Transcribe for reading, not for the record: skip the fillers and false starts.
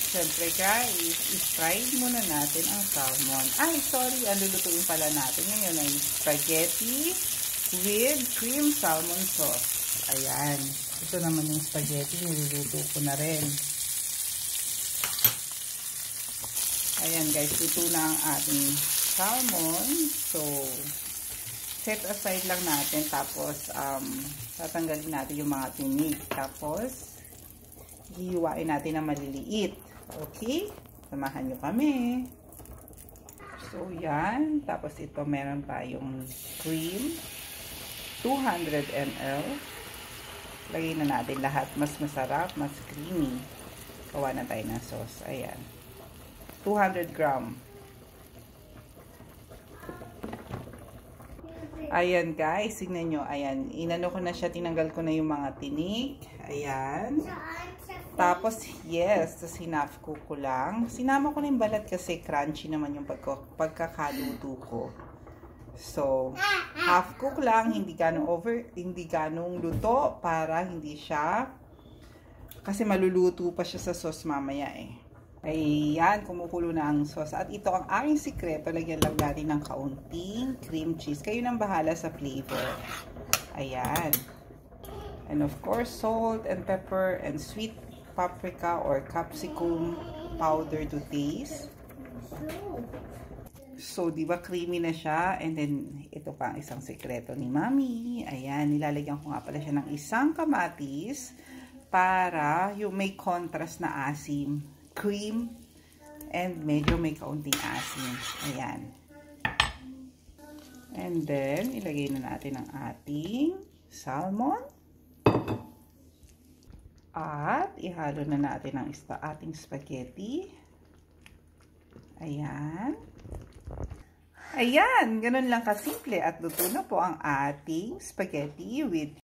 Siyempre guys, i-fry muna natin ang salmon. Ay, sorry, ang lulutuin pala natin ngayon ay spaghetti with cream salmon sauce. Ayan. Ito naman yung spaghetti, niluluto ko na rin. Ayan guys, luto na ang ating salmon. So, set aside lang natin. Tapos, tatanggalin natin yung mga tinik. Tapos, hihiwain natin na maliliit. Okay? Samahan nyo kami. So, yan. Tapos, ito meron tayong cream. 200 ml. Lagay na natin lahat. Mas masarap, mas creamy. Gawa na tayo ng sauce. Ayan. 200 gram. Ayan guys, tingnan nyo. Ayan, inano ko na siya, tinanggal ko na yung mga tinik. Ayan. Tapos, yes, tapos hinaf ko lang. Sinama ko na yung balat kasi crunchy naman yung pagkakaluto ko. So, half cook lang, hindi ganong luto para hindi siya, kasi maluluto pa siya sa sauce mamaya eh. Ayan, kumukulo na ang sauce. At ito ang aking sikreto, lagyan lang natin ng kaunting cream cheese. Kayo nang bahala sa flavor. Ayan. And of course, salt and pepper and sweet paprika or capsicum powder to taste. So, di ba creamy na siya? And then, ito pa ang isang sekreto ni Mami. Ayan, nilalagyan ko nga pala siya ng isang kamatis para yung may contrast na asim. Cream and medyo may kaunting asim. Ayan. And then, ilagay na natin ang ating salmon. At ihalo na natin ang ating spaghetti. Ayan. Ayan, ganun lang kasimple at luto na po ang ating spaghetti with